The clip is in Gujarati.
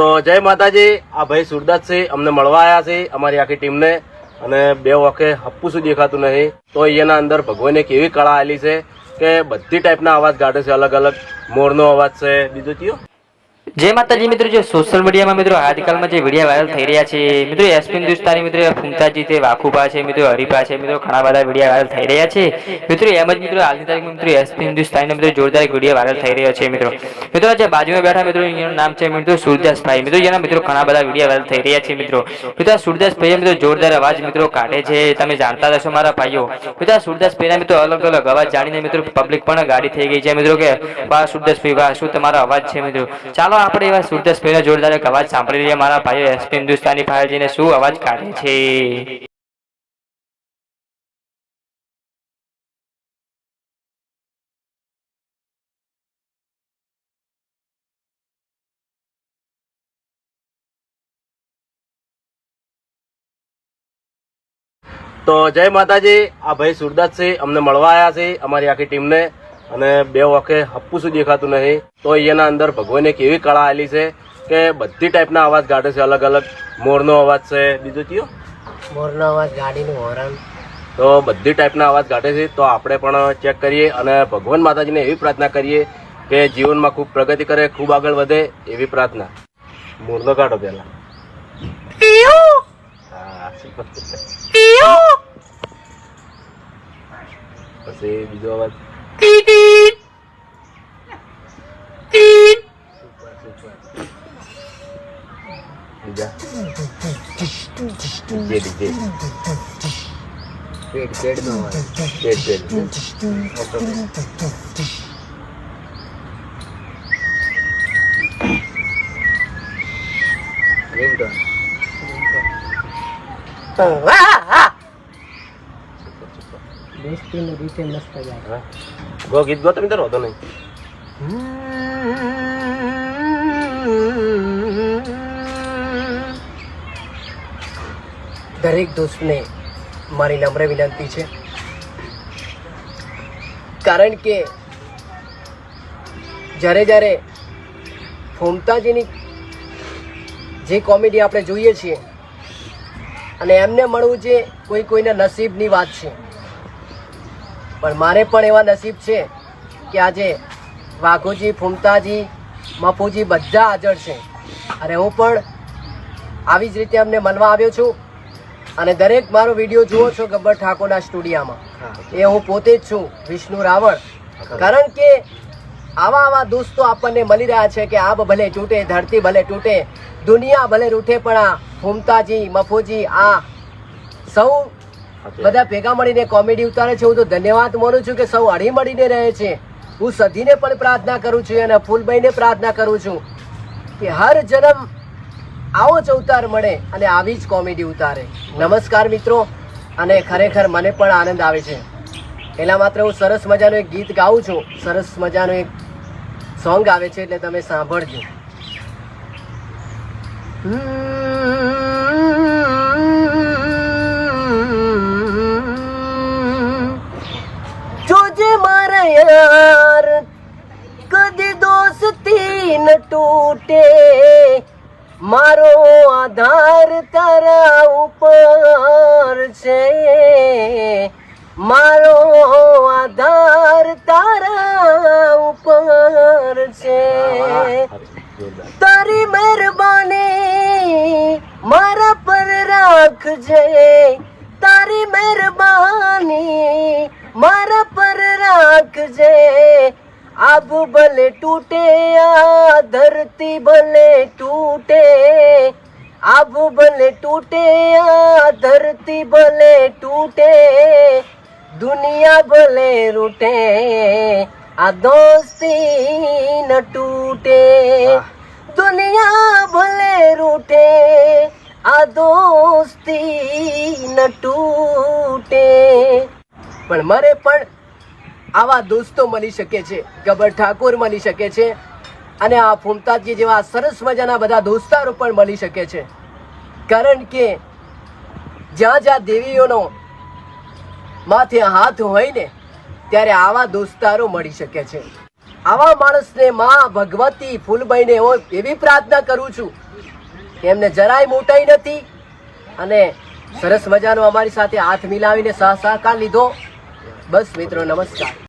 તો જય માતાજી. આ ભાઈ સુરદાસ છે, અમને મળવા આવ્યા છે અમારી આખી ટીમને, અને બે વખતે હપ્પુ શું દેખાતું નહીં. તો એના અંદર ભગવાને કેવી કળા આવેલી છે કે બધી ટાઈપના અવાજ કાઢે છે. અલગ અલગ મોરનો અવાજ છે, બીજું કયો. જય માતાજી મિત્રો. જે સોશિયલ મીડિયામાં મિત્રો આજકાલમાં જે વિડીયો વાયરલ થઈ રહ્યા છે મિત્રો, એસપી હિન્દુસ્તાની મિત્રો, ફૂમતાજી છે, વાખુભા છે મિત્રો, હરિભા છે મિત્રો, ઘણા બધા વિડીયો વાયરલ થઈ રહ્યા છે મિત્રો. એમ જ મિત્રો હાલની તારીખમાં મિત્રો એસપી હિન્દુસ્તાની મિત્રો જોરદાર વિડીયો વાયરલ થઈ રહ્યો છે મિત્રો. મિત્રો જે બાજુમાં બેઠા મિત્રો એનું નામ છે મિત્રો સુરદાસભાઈ મિત્રો. જેના મિત્રો ઘણા બધા વિડીયો વાયરલ થઈ રહ્યા છે મિત્રો. મિત્રો સુરદાસભાઈ મિત્રો જોરદાર અવાજ મિત્રો કાઢે છે, તમે જાણતા હશો મારા ભાઈઓ. મિત્રો સુરદાસભાઈના મિત્રો અલગ અલગ અવાજ જાણીને મિત્રો પબ્લિક પણ ગાડી થઈ ગઈ છે મિત્રો કે વાહ સુરદાસભાઈ વાહ, શું તમારો અવાજ છે મિત્રો. ચાલો આપણે એવા સુરદાસભાઈનો જોરદાર એક અવાજ સાંભળી લઈએ. મારા ભાઈઓ એસપી હિન્દુસ્તાની ફાયરજીને શું અવાજ કાઢે છે. તો જય માતાજી. આ ભાઈ સુરદાસ છે, અમને મળવા આવ્યા છે અમારી આખી ટીમને, અને બે વખતે હપ્પુ શું દેખાતું નહીં. તો એના અંદર ભગવાને કેવી કળા આવેલી છે કે બધી ટાઈપના અવાજ કાઢે છે. અલગ અલગ મોરનો અવાજ છે, બીજું કયો. મોરનો અવાજ, ગાડીનું હોર્ન, તો બધી ટાઈપના અવાજ કાઢે છે. તો આપણે પણ ચેક કરીએ અને ભગવાન માતાજીને એવી પ્રાર્થના કરીએ કે જીવનમાં ખૂબ પ્રગતિ કરે, ખૂબ આગળ વધે એવી પ્રાર્થના. મોરનો કાઢો પેલા. પછી બીજો અવાજ. બીજા પેડનો અવાજ, રિંગટોન. બેસ્ટની રીતે મસ્ત ગાય. ગો ગીત ગો તમે તો રોતો નહીં. દરેક દોસ્તને મારી નમ્ર વિનંતી છે, કારણ કે જ્યારે ફૂમતાજીની જે કોમેડી આપણે જોઈએ છીએ અને એમને મળવું છે કોઈના નસીબની વાત છે. પણ મારે પણ એવા નસીબ છે કે આજે વાઘુજી, ફૂમતાજી, મફુજી બધા હાજર છે, અને હું પણ આવી જ રીતે અમને મળવા આવ્યો છું. અને દરેક મારો વિડીયો જુઓ છો ગબ્બર ઠાકોરના સ્ટુડિયોમાં, એ હું પોતે જ છું, વિષ્ણુ રાવળ. કારણ કે આવા દોસ્તો આપણને મળી રહ્યા છે કે આબ ભલે તૂટે, ધરતી ભલે તૂટે, દુનિયા ભલે રૂઠે, પણ આ ફૂમતાજી, મફુજી, આ સૌ બધા ભેગા મળીને કોમેડી ઉતારે છે. હું તો ધન્યવાદ માનું છું કે સૌ હળી મળીને રહે છે. હું સધીને પણ પ્રાર્થના કરું છું અને ફૂલભાઈને પ્રાર્થના કરું છું કે હર જન્મ આવો જ અવતાર મળે અને આવી જ કોમેડી ઉતારે. નમસ્કાર મિત્રો. અને ખરેખર મને પણ આનંદ આવે છે. પહેલાં માત્ર હું સરસ મજાનું એક ગીત ગાઉં છું, સરસ મજાનું એક સોંગ આવે છે, એટલે તમે સાંભળજો. જોજે મારા યાર કદી દોસ્તી ન તૂટે, મારો આધાર તારા ઉપર છે, મારો આધાર તારા ઉપર છે. તારી મહેરબાની મારા પર રાખજે, તારી મહેરબાની મારા પર રાખજે. આબ ભલે તૂટે, આ ધરતી ભલે તૂટે, આબ ભલે તૂટે, આ ધરતી ભલે તૂટે, દુનિયા ભલે રૂઠે, આ દોસ્તી ન તૂટે, દુનિયા ભલે રૂઠે, આ દોસ્તી ન તૂટે. પણ મારે પણ આવા દોસ્તો મળી શકે છે, ગબ્બર ઠાકોર મળી શકે છે, અને આ ફૂમતાજી જેવા સરસ મજાના બધા દોસ્તારો પણ મળી શકે છે. કારણ કે જ્યાં દેવીઓનો માથે હાથ હોય ને, ત્યારે આવા દોસ્તારો મળી શકે છે. આવા માણસને માં ભગવતી ફૂલબાઈને એવી પ્રાર્થના કરું છું કે એમને જરાય મોટાઈ નથી અને સરસ મજાનો અમારી સાથે હાથ મિલાવીને સહકાર લીધો. બસ મિત્રો, નમસ્કાર.